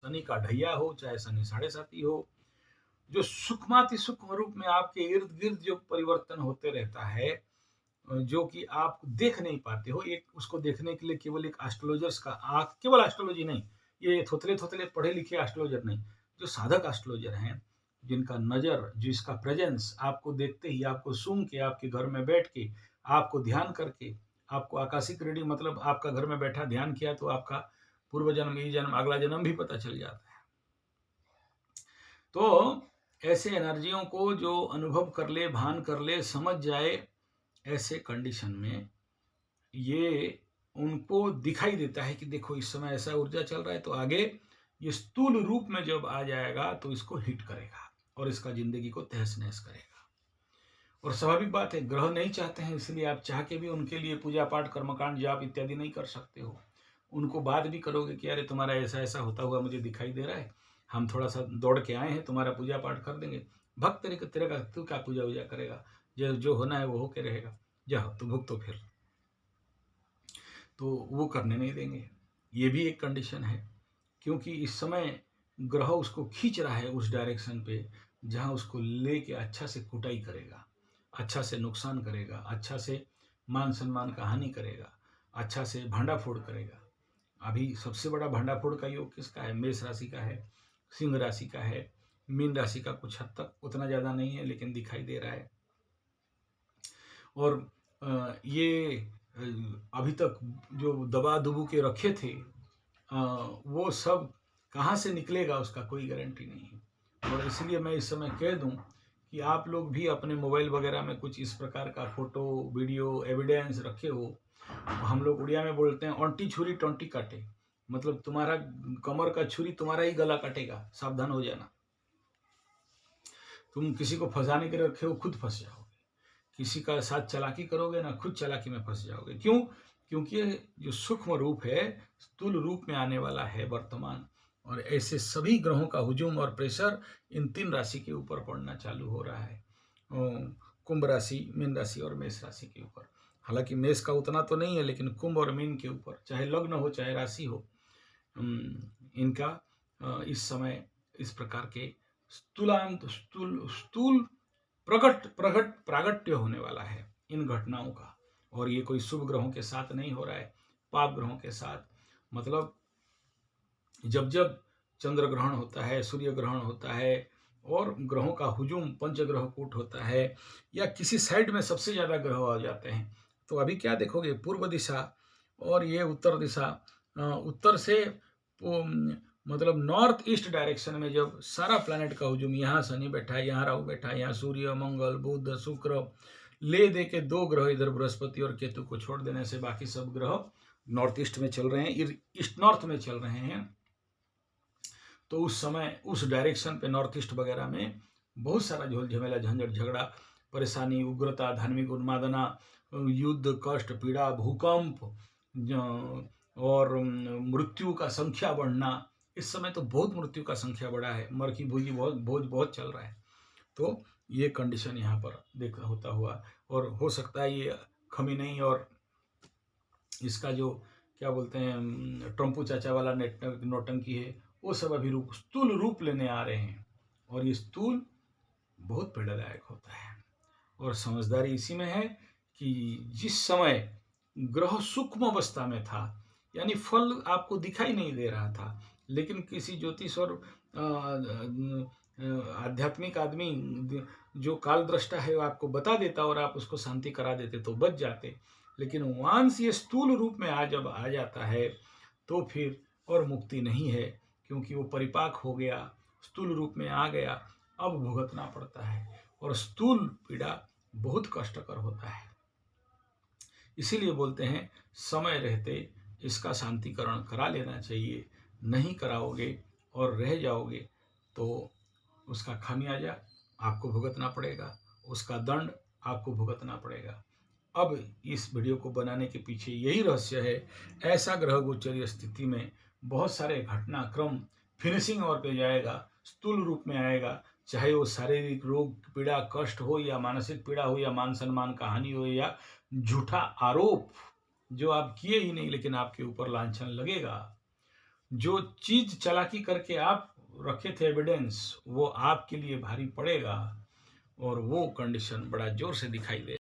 शनि का ढैया हो, चाहे शनि साढ़े साती हो, जो सूक्ष्माति सूक्ष्म रूप में आपके इर्द गिर्द जो परिवर्तन होते रहता है, जो कि आप देख नहीं पाते हो, एक उसको देखने के लिए केवल एक एस्ट्रोलॉजर्स का आंख, केवल एस्ट्रोलॉजी नहीं, ये थोथले थोथले पढ़े लिखे एस्ट्रोलॉजर नहीं, जो साधक एस्ट्रोलॉजर हैं, जिनका नजर, जिसका प्रेजेंस आपको देखते ही, आपको सूंघ के, आपके घर में बैठ के, आपको ध्यान करके, आपको आकाशिक रीडिंग मतलब आपका घर में बैठा ध्यान किया तो आपका पूर्व जन्म, ये जन्म, अगला जन्म भी पता चल जाता है। तो ऐसे एनर्जियों को जो अनुभव कर ले, भान कर ले, समझ जाए, ऐसे कंडीशन में ये उनको दिखाई देता है कि देखो इस समय ऐसा ऊर्जा चल रहा है, तो आगे ये स्थूल रूप में जब आ जाएगा तो इसको हिट करेगा और इसका जिंदगी को तहस नहस करेगा। और स्वाभाविक बात है, ग्रह नहीं चाहते हैं, इसलिए आप चाह के भी उनके लिए पूजा पाठ, कर्मकांड, जाप इत्यादि नहीं कर सकते हो। उनको बात भी करोगे कि अरे तुम्हारा ऐसा ऐसा होता हुआ मुझे दिखाई दे रहा है, हम थोड़ा सा दौड़ के आए हैं, तुम्हारा पूजा पाठ कर देंगे। भक्त तेरे का तू क्या पूजा वूजा करेगा, जो जो होना है वो होके रहेगा, जाओ तो भुगतो फिर। तो वो करने नहीं देंगे। ये भी एक कंडीशन है, क्योंकि इस समय ग्रह उसको खींच रहा है उस डायरेक्शन पे जहां उसको लेके अच्छा से कुटाई करेगा, अच्छा से नुकसान करेगा, अच्छा से मान सम्मान का हानि करेगा, अच्छा से भांडाफोड़ करेगा। अभी सबसे बड़ा भांडाफोड़ का योग किसका है? मेष राशि का है, सिंह राशि का है, मीन राशि का कुछ हद तक, उतना ज़्यादा नहीं है लेकिन दिखाई दे रहा है। और ये अभी तक जो दबा दुबू के रखे थे, वो सब कहाँ से निकलेगा उसका कोई गारंटी नहीं है। और इसलिए मैं इस समय कह दूं कि आप लोग भी अपने मोबाइल वगैरह में कुछ इस प्रकार का फोटो, वीडियो, एविडेंस रखे हो। हम लोग उड़िया में बोलते हैं ऑंटी छुरी टोंटी काटे, मतलब तुम्हारा कमर का छुरी तुम्हारा ही गला काटेगा, सावधान हो जाना। तुम किसी को फंसाने के लिए रखे हो, खुद फंस जाओगे। किसी का साथ चालाकी करोगे ना, खुद चालाकी में फंस जाओगे। क्यों? क्योंकि ये जो सूक्ष्म रूप है, स्थूल रूप में आने वाला है वर्तमान, और ऐसे सभी ग्रहों का हुजूम और प्रेशर इन 3 राशि के ऊपर पड़ना चालू हो रहा है, कुंभ राशि, मीन राशि और मेष राशि के ऊपर। हालांकि मेष का उतना तो नहीं है, लेकिन कुंभ और मीन के ऊपर, चाहे लग्न हो चाहे राशि हो, इनका इस समय इस प्रकार के स्थूलांत स्थूल स्थूल प्रकट प्रकट प्रागट्य होने वाला है इन घटनाओं का। और ये कोई शुभ ग्रहों के साथ नहीं हो रहा है, पाप ग्रहों के साथ। मतलब जब जब चंद्र ग्रहण होता है, सूर्य ग्रहण होता है, और ग्रहों का हुजूम, पंचग्रह कूट होता है, या किसी साइड में सबसे ज्यादा ग्रह आ जाते हैं, तो अभी क्या देखोगे, पूर्व दिशा और ये उत्तर दिशा, उत्तर से मतलब नॉर्थ ईस्ट डायरेक्शन में जब सारा प्लैनेट का हुजूम, यहाँ शनि बैठा है, यहाँ राहु बैठा है, यहाँ सूर्य, मंगल, बुध, शुक्र, ले दे के 2 ग्रह इधर बृहस्पति और केतु को छोड़ देने से बाकी सब ग्रह नॉर्थ ईस्ट में चल रहे हैं, ईस्ट नॉर्थ में चल रहे हैं। तो उस समय उस डायरेक्शन पे नॉर्थ ईस्ट वगैरह में बहुत सारा झोल झमेला, झंझट, झगड़ा, परेशानी, उग्रता, धार्मिक उन्मादना, युद्ध, कष्ट, पीड़ा, भूकंप और मृत्यु का संख्या बढ़ना। इस समय तो बहुत मृत्यु का संख्या बढ़ा है, मर की भूजी भोज बहुत चल रहा है। तो ये कंडीशन यहाँ पर देख होता हुआ, और हो सकता है ये खमी नहीं, और इसका जो क्या बोलते हैं ट्रम्पू चाचा वाला नौटंकी है, वो सब अभी स्थूल रूप लेने आ रहे हैं। और ये स्थूल बहुत पीड़ादायक होता है। और समझदारी इसी में है कि जिस समय ग्रह सूक्ष्म अवस्था में था, यानी फल आपको दिखाई नहीं दे रहा था, लेकिन किसी ज्योतिष और आध्यात्मिक आदमी जो काल दृष्टा है वो आपको बता देता और आप उसको शांति करा देते तो बच जाते। लेकिन वांस ये स्थूल रूप में जब आ जाता है तो फिर और मुक्ति नहीं है, क्योंकि वो परिपाक हो गया, स्थूल रूप में आ गया, अब भुगतना पड़ता है। और स्थूल पीड़ा बहुत कष्टकर होता है। इसीलिए बोलते हैं समय रहते इसका शांतिकरण करा लेना चाहिए। नहीं कराओगे और रह जाओगे तो उसका खामियाजा आपको भुगतना पड़ेगा, उसका दंड आपको भुगतना पड़ेगा। अब इस वीडियो को बनाने के पीछे यही रहस्य है। ऐसा ग्रह गोचरीय स्थिति में बहुत सारे घटनाक्रम फिनिशिंग ओर पे जाएगा, स्थूल रूप में आएगा, चाहे वो शारीरिक रोग, पीड़ा, कष्ट हो, या मानसिक पीड़ा हो, या मान सम्मान का हानि हो, या झूठा आरोप जो आप किए ही नहीं लेकिन आपके ऊपर लांछन लगेगा। जो चीज चालाकी करके आप रखे थे एविडेंस, वो आपके लिए भारी पड़ेगा और वो कंडीशन बड़ा जोर से दिखाई दे